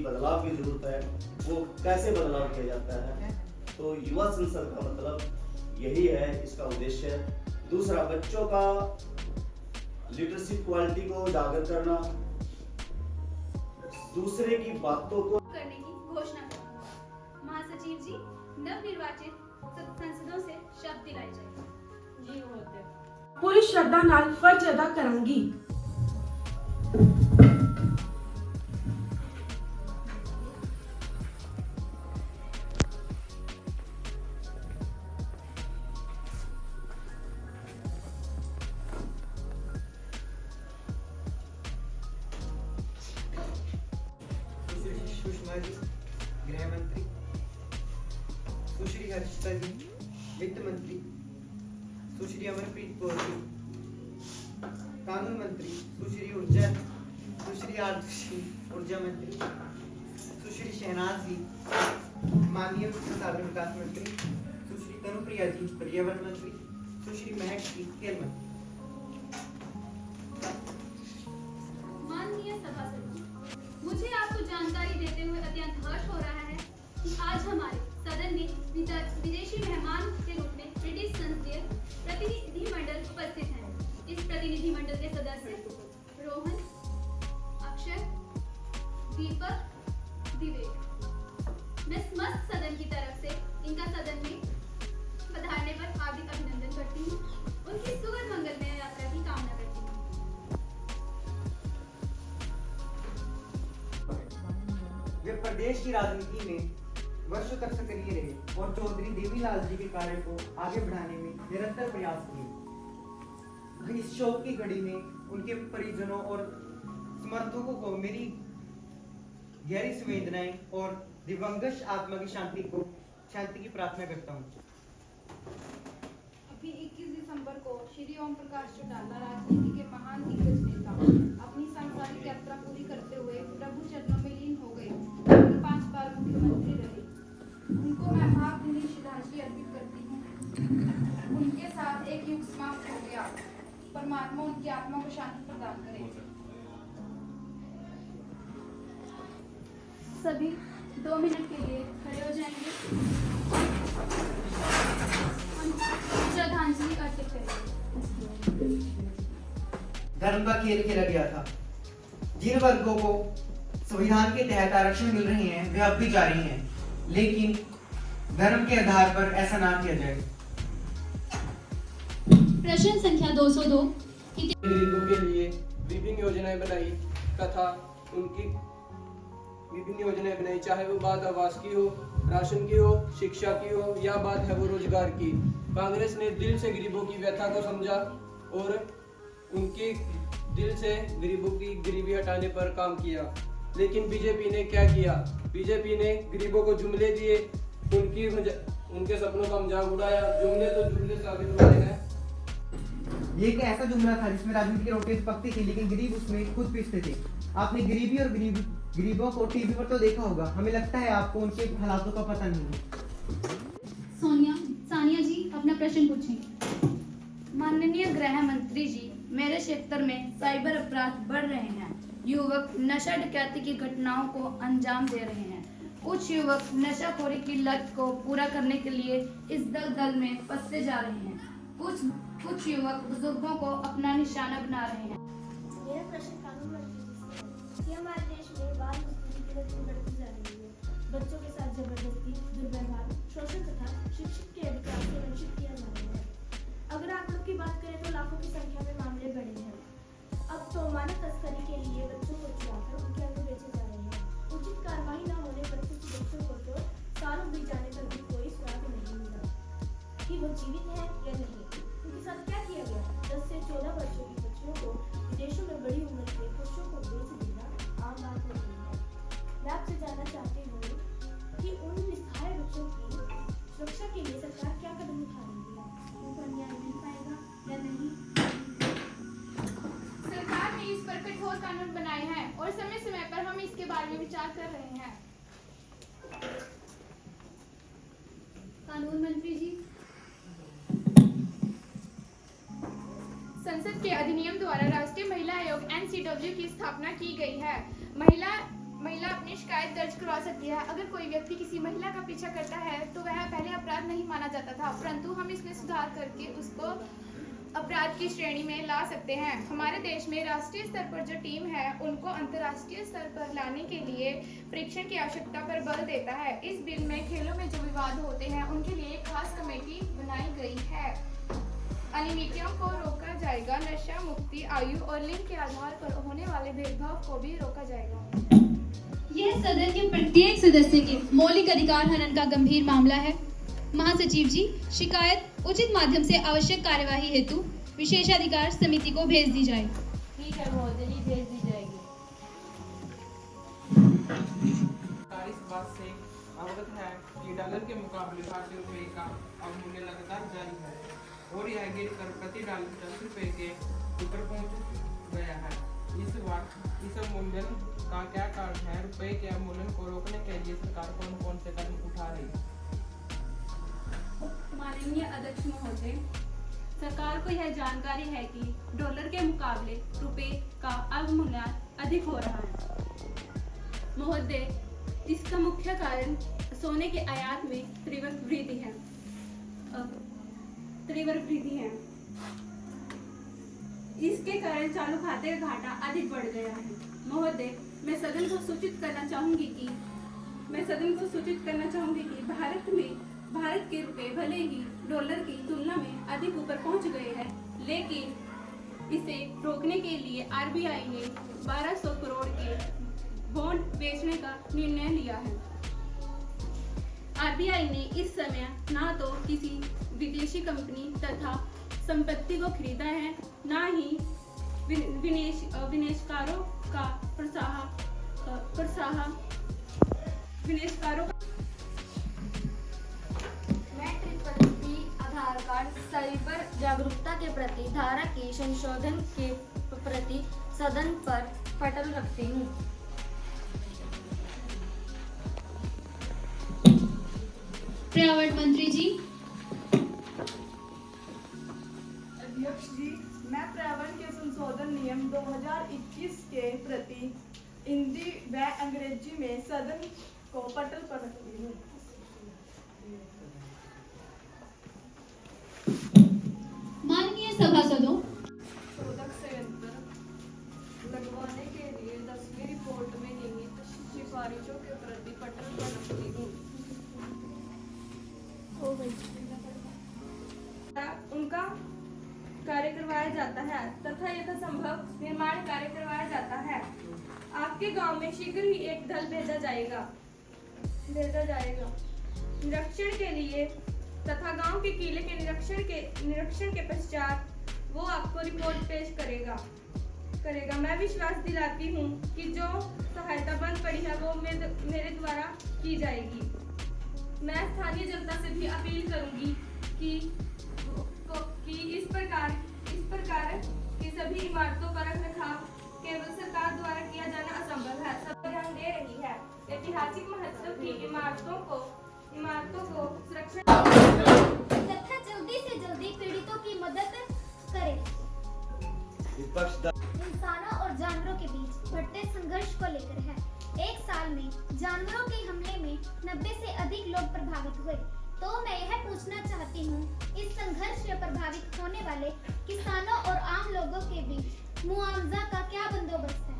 बदलाव की जरूरत है, वो कैसे बदलाव किया जाता है। तो युवा संसद का मतलब यही है, इसका उद्देश्य। दूसरा, बच्चों का लिटरेसी क्वालिटी को उजागर करना, दूसरे की बातों को करने की घोषणा करूंगा। महासचिव जी, नवनिर्वाचित सांसदों से शपथ दिलाई जाएगी। जी महोदय। पूरी श्रद्धा नाल फर्ज अदा करांगी। सुषमा जी गृह मंत्री, सुश्री हर्षिता जी वित्त मंत्री, सुश्री अमरप्रीत कौर जी कानून मंत्री, सुश्री आरती ऊर्जा मंत्री, सुश्री शहनाज जी माननीय सागर विकास मंत्री, सुश्री तनुप्रिया जी पर्यावरण मंत्री, सुश्री महक जी खेल मंत्री। माननीय सभासद, मुझे आपको जानकारी देते हुए अत्यंत हर्ष हो रहा है कि आज हमारे सदन में विदेशी मेहमान के रूप में ब्रिटिश संसदीय प्रतिनिधिमंडल उपस्थित हैं। इस प्रतिनिधिमंडल के सदस्य रोहन, अक्षय, दीपक, विवेक। मैं समस्त सदन की तरफ से इनका सदन में पधारने पर हार्दिक अभिनंदन करती हूँ। उनकी सुखद मंगलमय यात्रा की कामना करती हूँ। वे प्रदेश की राजनीति में वर्षों तक सक्रिय रहे और चौधरी देवीलाल जी के कार्य को आगे बढ़ाने में निरंतर प्रयास किए। इस शोक की घड़ी में उनके परिजनों और समर्थकों को मेरी गहरी संवेदनाएं और दिवंगत आत्मा की शांति की प्रार्थना करता हूँ। अभी 21 दिसंबर को श्री ओम प्रकाश चौटाला राजनीति के महान दिग्गज नेता अपनी सांसारिक यात्रा पूरी करते हुए प्रभु चरणों में लीन हो गए। उन्होंने 5 बार मुख्यमंत्री रहे। उनको मैं भावभीनी श्रद्धांजलि अर्पित करती हूँ। उनके साथ एक युग समाप्त हो गया। परमात्मा उनकी आत्मा को शांति प्रदान करे। सभी 2 मिनट के लिए खड़े हो जाएंगे। श्रद्धांजलि अर्पित करेंगे। धर्म का खेल खेला गया था। जिन वर्गों को संविधान के तहत आरक्षण मिल रहे हैं वे अब भी जारी हैं, लेकिन धर्म के आधार पर ऐसा ना किया जाए। प्रश्न संख्या 202। गरीबों के लिए विभिन्न योजनाएं बनाई तथा उनकी विभिन्न योजनाएं बनाई, चाहे वो बात आवास की हो, राशन की हो, शिक्षा की हो या बात है वो रोजगार की। कांग्रेस ने दिल से गरीबों की व्यथा को समझा और उनकी दिल से गरीबों की गरीबी हटाने पर काम किया। लेकिन बीजेपी ने क्या किया? बीजेपी ने गरीबों को जुमले दिए, उनके सपनों का मजाक उड़ाया। जुमले तो जुमले साबित हुए हैं। ये एक ऐसा जुमला था जिसमें राजनीति की रोटी पकती थी, लेकिन गरीब उसमें खुद पीसते थे। आपने गरीबी और गरीबों को टीवी पर तो देखा होगा, हमें लगता है आपको उनके हालातों का पता नहीं है। सानिया जी अपना प्रश्न पूछें। माननीय गृह मंत्री जी, मेरे क्षेत्र में साइबर अपराध बढ़ रहे हैं। युवक नशा डकैती की घटनाओं को अंजाम दे रहे हैं। कुछ युवक नशाखोरी की लत को पूरा करने के लिए इस दलदल में फंसते जा रहे हैं। कुछ युवक बुजुर्गों को अपना निशाना बना रहे हैं। मेरा प्रश्न कानून मंत्री जी से है कि हमारे देश में बाल मजदूरी की लत बढ़ती जा रही है। बच्चों के साथ जबरदस्ती, दुर्व्यवहार, शोषण तथा शिक्षित के अधिकार से वंचित किया जा रहा है। अगर आंकड़ों की बात करें तो लाखों की संख्या में मामले बढ़े हैं। अब तो मानव तस्करी के लिए बच्चों को छुड़ाकर उनके अंग बेचे जा रहे हैं। उचित कार्रवाई न होने पर कुछ बच्चों को तो सालों बीत जाने पर भी कोई सुराग नहीं मिला कि वो जीवित है या नहीं। उनके साथ क्या किया गया? 10 से 14 वर्षों की बच्चियों को विदेशों में बड़ी उम्र के पुरुषों को बेच देना आम बात हो गई है। मैं आपसे जानना चाहती हूँ कि उन निस्सहाय बच्चों की सुरक्षा के लिए सरकार क्या कदम उठा रही है? उनको अन्याय मिल पाएगा या नहीं? सरकार ने इस पर कठोर कानून बनाए हैं और समय समय पर हम इसके बारे में विचार कर रहे हैं। कानून मंत्री जी, संसद के अधिनियम द्वारा राष्ट्रीय महिला आयोग NCW की स्थापना की गई है। महिला अपनी शिकायत दर्ज करवा सकती है। अगर कोई व्यक्ति किसी महिला का पीछा करता है तो वह पहले अपराध नहीं माना जाता था, परंतु हम इसमें सुधार करके उसको अपराध की श्रेणी में ला सकते हैं। हमारे देश में राष्ट्रीय स्तर पर जो टीम है उनको अंतर्राष्ट्रीय स्तर पर लाने के लिए परीक्षण की आवश्यकता पर बल देता है। इस बिल में खेलों में जो विवाद होते हैं उनके लिए एक खास कमेटी बनाई गई है। अनियमितताओं को रोका जाएगा। नशा मुक्ति, आयु और लिंग के आधार पर होने वाले भेदभाव को भी रोका जाएगा। यह सदन के प्रत्येक सदस्य के मौलिक अधिकार हनन का गंभीर मामला है। महासचिव जी, शिकायत उचित माध्यम से आवश्यक कार्यवाही हेतु विशेषाधिकार समिति को भेज दी जाए। ठीक है महोदय जी, भेज दी जाएगी। इस बात से अवगत है कि डॉलर के मुकाबले भारतीय रुपये का अवमूल्यन लगातार जारी है और यह गिरकर प्रति डॉलर 10 रुपये के ऊपर पहुंच गया है। इस अवमूल्यन का क्या कारण है? रुपये के अवमूल्यन को रोकने के लिए सरकार कौन कौन से कदम उठा रही है? माननीय अध्यक्ष महोदय, सरकार को यह जानकारी है कि डॉलर के मुकाबले रुपए का अवमूल्यन अधिक हो रहा है। महोदय, इसका मुख्य कारण सोने के आयात में तीव्र वृद्धि है। इसके कारण चालू खाते का घाटा अधिक बढ़ गया है। महोदय, मैं सदन को सूचित करना चाहूंगी कि भारत के रुपए भले ही डॉलर की तुलना में अधिक ऊपर पहुंच गए हैं, लेकिन इसे रोकने के लिए आरबीआई ने 1200 करोड़ के बॉन्ड बेचने का निर्णय लिया है। आरबीआई ने इस समय ना तो किसी विदेशी कंपनी तथा संपत्ति को खरीदा है, ना ही विनिवेशकारों का आधार कार्ड साइबर जागरूकता के प्रति धारा की संशोधन के प्रति सदन पर पटल रखती हूँ। पर्यावरण मंत्री जी। अध्यक्ष जी, मैं पर्यावरण के संशोधन नियम 2021 के प्रति हिंदी व अंग्रेजी में सदन को पटल पर रखती हूँ। माननीय सभासदों, शोधक संयंत्र लगवाने के लिए 10वीं रिपोर्ट में निहित सिफारिशों के प्रति पटल पर रखती हूँ। उनका कार्य करवाया जाता है तथा यथासंभव निर्माण कार्य करवाया जाता है। आपके गांव में शीघ्र ही एक दल भेजा जाएगा निरीक्षण के लिए तथा गांव के किले के निरीक्षण के पश्चात वो आपको रिपोर्ट पेश करेगा। मैं विश्वास दिलाती हूँ कि जो सहायता बन पड़ी है वो मेरे द्वारा की जाएगी। मैं स्थानीय जनता से भी अपील करूंगी कि इस प्रकार की सभी इमारतों का रखरखाव केवल सरकार द्वारा किया जाना असंभव है। सब ध्यान दे रही है। ऐतिहासिक महत्व की इमारतों को सुरक्षा तथा जल्दी से जल्दी पीड़ितों की मदद करें। इंसानों और जानवरों के बीच बढ़ते संघर्ष को लेकर है। एक साल में जानवरों के हमले में 90 से अधिक लोग प्रभावित हुए। तो मैं यह पूछना चाहती हूँ, इस संघर्ष से प्रभावित होने वाले किसानों और आम लोगों के बीच मुआवजा का क्या बंदोबस्त है?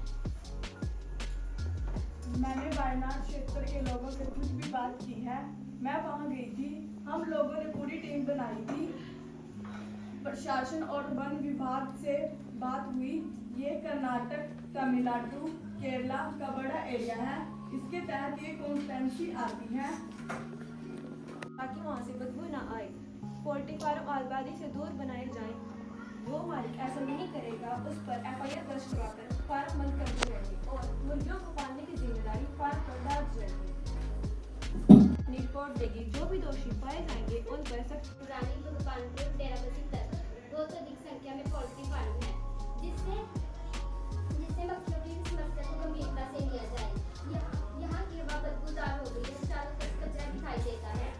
मैंने वायनाड क्षेत्र के लोगों से कुछ भी बात की है। मैं वहां गई थी। हम लोगों ने पूरी टीम बनाई थी। प्रशासन और वन विभाग से बात हुई। ये कर्नाटक, तमिलनाडु, केरला का बड़ा एरिया है। इसके तहत ये कॉन्स्टिट्यूंसी आती है ताकि वहाँ से बदबू न आए। पोल्ट्री फार्म आबादी से दूर बनाए जाएं। जो मालिक ऐसा नहीं करेगा उस पर FIR दर्ज करवाकर फार्म बंद कर दी जाएगी और मुर्गियों को पालने की जिम्मेदारी फार्म पर डाल दी जाएगी। रिपोर्ट देगी। जो भी दोषी पाए जाएंगे उन पर सख्त। रानी भगवानपुर डेराबस्सी तक बहुत अधिक संख्या में पोल्ट्री फार्म है, जिससे मक्खियों की समस्या को गंभीरता से लिया जाए। यहाँ की हवा बदबूदार हो गई है। चारों तरफ कचरा दिखाई देता है।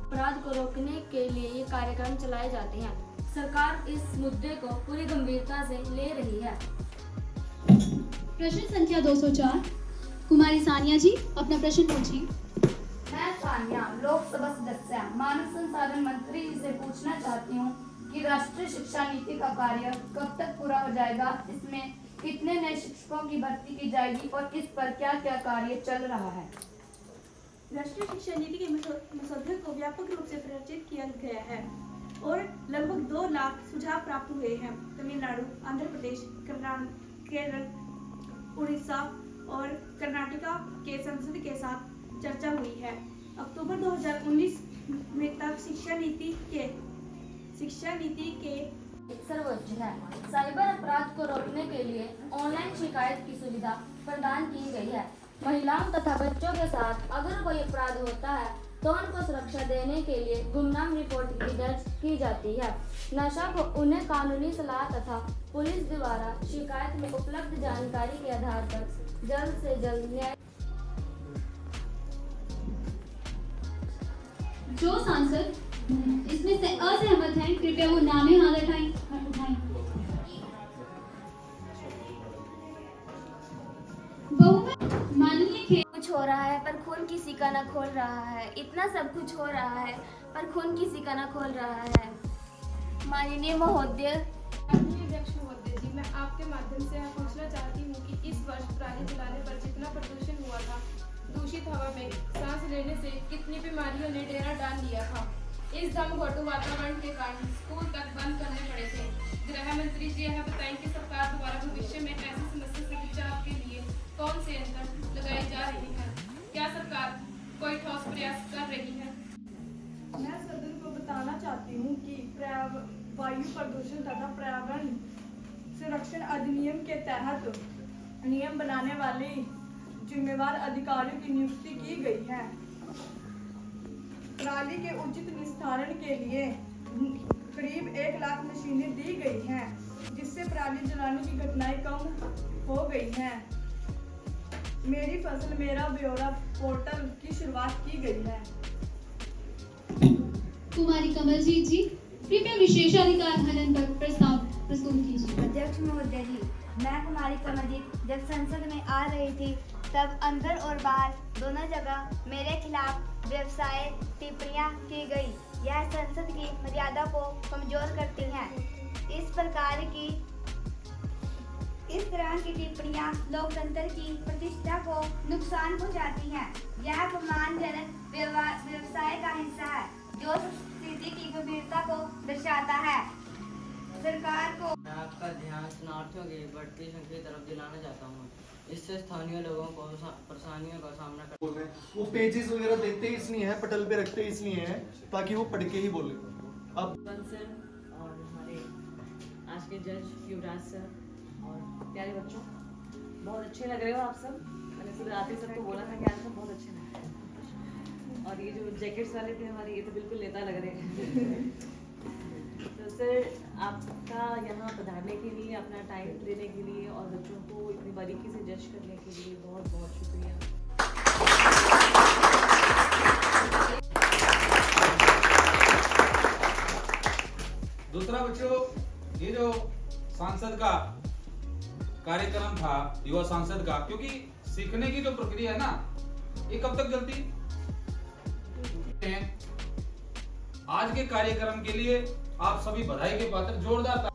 अपराध को रोकने के लिए ये कार्यक्रम चलाए जाते हैं। सरकार इस मुद्दे को पूरी गंभीरता से ले रही है। प्रश्न संख्या 204। कुमारी सानिया जी अपना प्रश्न पूछिए। मैं सानिया लोकसभा सदस्य मानव संसाधन मंत्री जी से पूछना चाहती हूँ कि राष्ट्रीय शिक्षा नीति का कार्य कब तक पूरा हो जाएगा, इसमें कितने नए शिक्षकों की भर्ती की जाएगी और इस पर क्या क्या कार्य चल रहा है। राष्ट्रीय शिक्षा नीति के मसौदे को व्यापक रूप से प्रचलित किया गया है और लगभग 2 लाख सुझाव प्राप्त हुए हैं। तमिलनाडु, आंध्र प्रदेश, केरल, उड़ीसा और कर्नाटका के संसद के साथ चर्चा हुई है। अक्टूबर 2019 में तक शिक्षा नीति के सर्वोच्च है। साइबर अपराध को रोकने के लिए ऑनलाइन शिकायत की सुविधा प्रदान की गई है। महिलाओं तथा बच्चों के साथ अगर कोई अपराध होता है तो उनको सुरक्षा देने के लिए गुमनाम रिपोर्ट की दर्ज की जाती है। नशा को उन्हें कानूनी सलाह तथा पुलिस द्वारा शिकायत में उपलब्ध जानकारी के आधार पर जल्द से जल्द न्याय। जो सांसद इसमें से असहमत हैं कृपया वो नामे हाथ उठाएं। माननीय कुछ हो रहा है पर खून किसी का न खोल रहा है। इतना सब कुछ हो रहा है पर खून किसी का न खोल रहा है। माननीय महोदय अध्यक्ष महोदय जी, मैं आपके माध्यम से पूछना चाहती हूँ कि इस वर्ष पराली जलाने पर जितना प्रदूषण हुआ था, दूषित हवा में सांस लेने से कितनी बीमारियों ने डेरा डाल लिया था। इस धमघोटू वातावरण के कारण स्कूल तक बंद करने पड़े थे। गृह मंत्री जी यह बताएं कि सरकार द्वारा भविष्य में ऐसी समस्या से बचाव के लिए कौन से यंत्र लगाए जा रहे हैं? क्या सरकार कोई ठोस प्रयास कर रही है? मैं सदन को बताना चाहती हूँ कि वायु प्रदूषण तथा पर्यावरण संरक्षण अधिनियम के तहत नियम बनाने वाले जिम्मेवार अधिकारियों की नियुक्ति की गई है। पराली के उचित निस्तारण के लिए करीब 1 लाख मशीनें दी गई हैं, जिससे पराली जलाने की घटनाएं कम हो गई हैं। मेरी फसल मेरा ब्यौरा पोर्टल की शुरुआत की गई है। कुमारी कमलजीत जी कृपया विशेषाधिकार हनन पर प्रस्ताव प्रस्तुत कीजिए। अध्यक्ष महोदय जी, मैं कुमारी कमलजीत जब संसद में आ रही थी तब अंदर और बाहर दोनों जगह मेरे खिलाफ व्यवसाय टिप्पणियां की गई। यह संसद की मर्यादा को कमजोर करती हैं। इस तरह की टिप्पणियां लोकतंत्र की प्रतिष्ठा को नुकसान पहुंचाती हैं। यह अपमानजनक व्यवसाय का हिस्सा है जो स्थिति की गंभीरता को दर्शाता है। सरकार को मैं आपका ध्यान शरणार्थियों की बढ़ती संख्या की तरफ दिलाना चाहता हूँ। इससे स्थानीय लोगों को परेशानियों का सामना करना। वो पेजेस वगैरह देते इसलिए हैं, पटल पे रखते इसलिए हैं ताकि वो पढ़ के ही बोले। अब सर और हमारे आज के जज युवराज सर और प्यारे बच्चों, बहुत अच्छे लग रहे हो आप सब। मैंने सुबह आते सबको बोला था कि आज सब बहुत अच्छे लग रहे हैं। और ये जो जैकेट्स वाले थे हमारे, ये तो बिल्कुल नेता लग रहे हैं। तो सर आपका यहाँ पधारने के लिए, अपना टाइम देने के लिए और बच्चों को इतनी बारीकी से जज करने के लिए बहुत बहुत शुक्रिया। दूसरा बच्चों, ये जो सांसद का कार्यक्रम था, युवा सांसद का, क्योंकि सीखने की जो प्रक्रिया है ना, ये कब तक चलती है? आज के कार्यक्रम के लिए आप सभी बधाई के पात्र, जोरदार